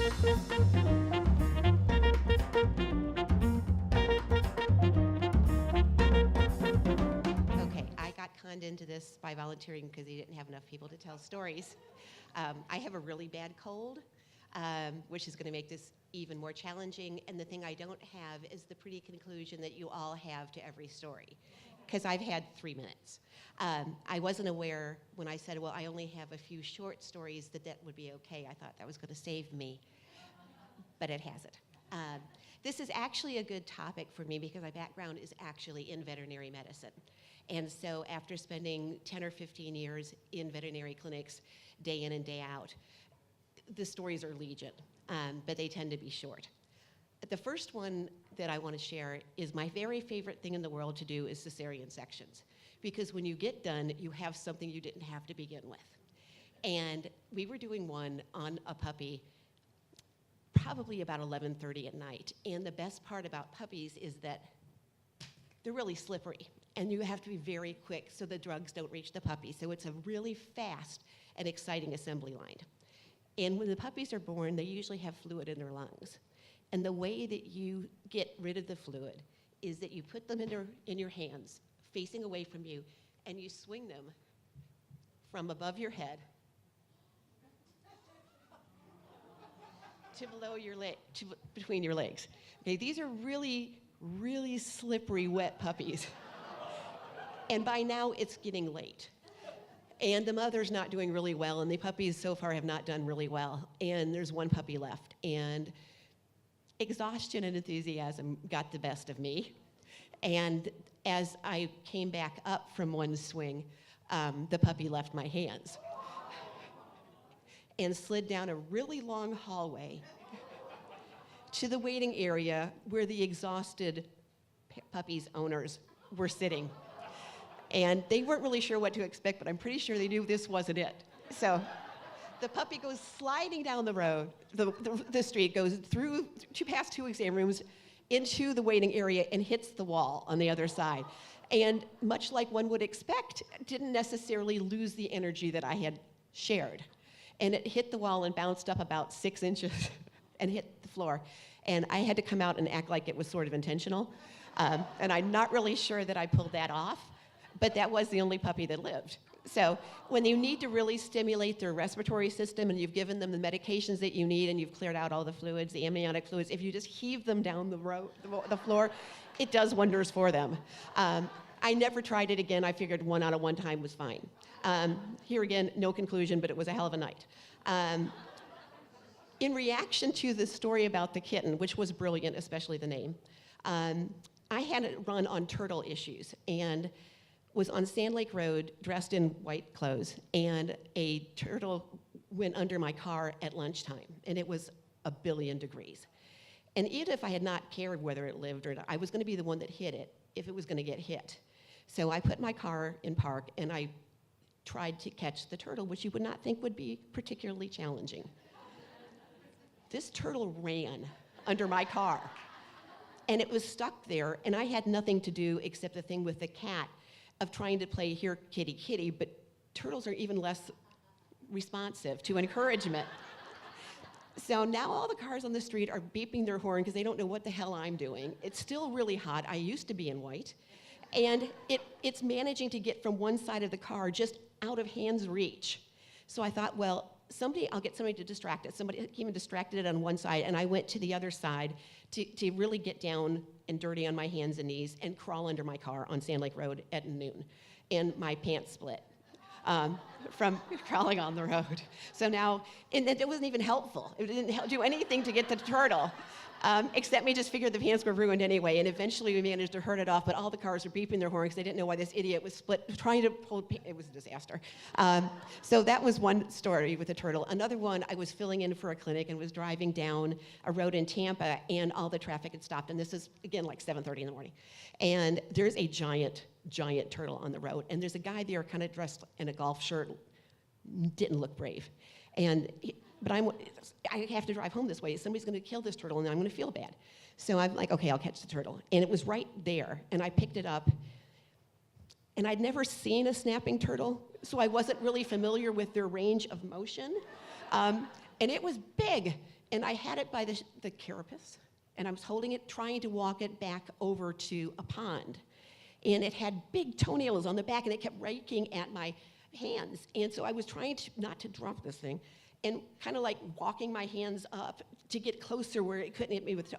Okay, I got conned into this by volunteering because they didn't have enough people to tell stories. I have a really bad cold, which is going to make this even more challenging. And the thing I don't have is the pretty conclusion that you all have to every story, because I've had 3 minutes. I wasn't aware when I said, well, I only have a few short stories, that that would be okay. I thought that was going to save me, but it hasn't. This is actually a good topic for me because my background is actually in veterinary medicine. And so after spending 10 or 15 years in veterinary clinics, day in and day out, the stories are legion, but they tend to be short. The first one that I want to share is my very favorite thing in the world to do is cesarean sections. Because when you get done, you have something you didn't have to begin with. And we were doing one on a puppy probably about 11:30 at night. And the best part about puppies is that they're really slippery. And you have to be very quick so the drugs don't reach the puppy. So it's a really fast and exciting assembly line. And when the puppies are born, they usually have fluid in their lungs. And the way that you get rid of the fluid is that you put them in your hands, facing away from you, and you swing them from above your head to below your leg, between your legs. Okay, these are really, really slippery, wet puppies. And by now, it's getting late. And the mother's not doing really well, and the puppies so far have not done really well. And there's one puppy left. And exhaustion and enthusiasm got the best of me. And as I came back up from one swing, the puppy left my hands and slid down a really long hallway to the waiting area where the exhausted puppy's owners were sitting. And they weren't really sure what to expect, but I'm pretty sure they knew this wasn't it. So the puppy goes sliding down the road, the street, goes past 2 exam rooms, into the waiting area, and hits the wall on the other side. And much like one would expect, didn't necessarily lose the energy that I had shared. And it hit the wall and bounced up about 6 inches and hit the floor. And I had to come out and act like it was sort of intentional. And I'm not really sure that I pulled that off, but that was the only puppy that lived. So when you need to really stimulate their respiratory system and you've given them the medications that you need and you've cleared out all the fluids, the amniotic fluids, if you just heave them down the floor, it does wonders for them. I never tried it again. I figured 1 out of 1 time was fine. Here again, no conclusion, but it was a hell of a night. In reaction to the story about the kitten, which was brilliant, especially the name, I had it run on turtle issues and was on Sand Lake Road dressed in white clothes, and a turtle went under my car at lunchtime, and it was 1 billion degrees. And even if I had not cared whether it lived or not, I was going to be the one that hit it if it was going to get hit. So I put my car in park, and I tried to catch the turtle, which you would not think would be particularly challenging. This turtle ran under my car, and it was stuck there, and I had nothing to do except the thing with the cat of trying to play here kitty kitty, but turtles are even less responsive to encouragement. So now all the cars on the street are beeping their horn because they don't know what the hell I'm doing. It's still really hot. I used to be in white. And it's managing to get from one side of the car just out of hand's reach. So I thought, well, I'll get somebody to distract it. Somebody came and distracted it on one side, and I went to the other side to really get down and dirty on my hands and knees and crawl under my car on Sand Lake Road at noon. And my pants split from crawling on the road. So now, and it wasn't even helpful. It didn't do anything to get the turtle. Except me just figured the pants were ruined anyway, and eventually we managed to herd it off, but all the cars were beeping their horns. They didn't know why this idiot was trying to pull, it was a disaster. So that was one story with the turtle. Another one, I was filling in for a clinic and was driving down a road in Tampa, and all the traffic had stopped, and this is, again, like 7:30 in the morning. And there's a giant turtle on the road, and there's a guy there kind of dressed in a golf shirt, didn't look brave. But I have to drive home this way. Somebody's going to kill this turtle, and I'm going to feel bad. So I'm like, okay, I'll catch the turtle. And it was right there, and I picked it up. And I'd never seen a snapping turtle, so I wasn't really familiar with their range of motion. And it was big. And I had it by the carapace, and I was holding it, trying to walk it back over to a pond. And it had big toenails on the back, and it kept raking at my hands. And so I was trying not to drop this thing, and kind of like walking my hands up to get closer where it couldn't hit me with toe.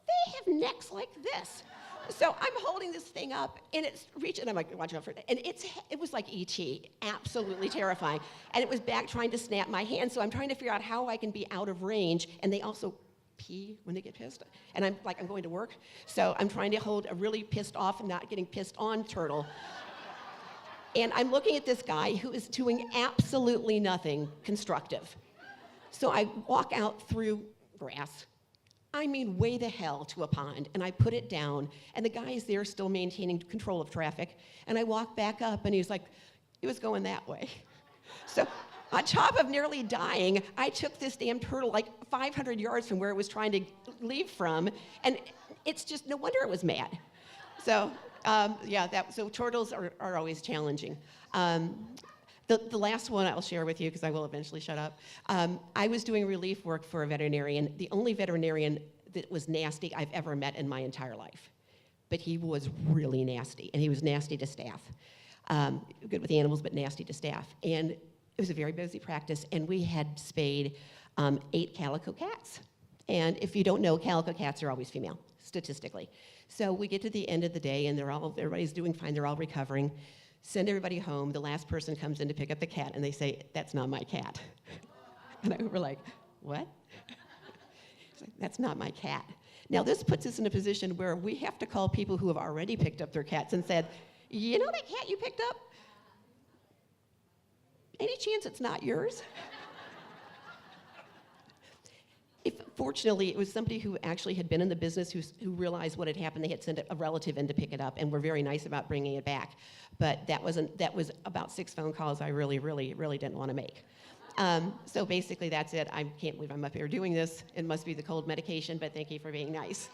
They have necks like this. So I'm holding this thing up, and it's reaching. I'm like, watch out for it. And it was like E.T., absolutely terrifying. And it was back trying to snap my hand. So I'm trying to figure out how I can be out of range. And they also pee when they get pissed. And I'm going to work. So I'm trying to hold a really pissed off and not getting pissed on turtle. And I'm looking at this guy who is doing absolutely nothing constructive. So I walk out through grass, I mean way the hell to a pond, and I put it down, and the guy is there still maintaining control of traffic, and I walk back up, and he was going that way. So on top of nearly dying, I took this damn turtle like 500 yards from where it was trying to leave from, and it's just no wonder it was mad. So so turtles are always challenging. The last one I'll share with you, because I will eventually shut up. I was doing relief work for a veterinarian, the only veterinarian that was nasty I've ever met in my entire life. But he was really nasty, and he was nasty to staff. Good with animals, but nasty to staff. And it was a very busy practice, and we had spayed 8 calico cats. And if you don't know, calico cats are always female, statistically. So we get to the end of the day, and everybody's doing fine, they're all recovering. Send everybody home. The last person comes in to pick up the cat, and they say, "That's not my cat." And we're like, "What?" It's like, "That's not my cat." Now, this puts us in a position where we have to call people who have already picked up their cats and said, "You know that cat you picked up? Any chance it's not yours?" Fortunately, it was somebody who actually had been in the business who realized what had happened. They had sent a relative in to pick it up, and were very nice about bringing it back. But that was about 6 phone calls I really, really, really didn't want to make. So basically, that's it. I can't believe I'm up here doing this. It must be the cold medication, but thank you for being nice.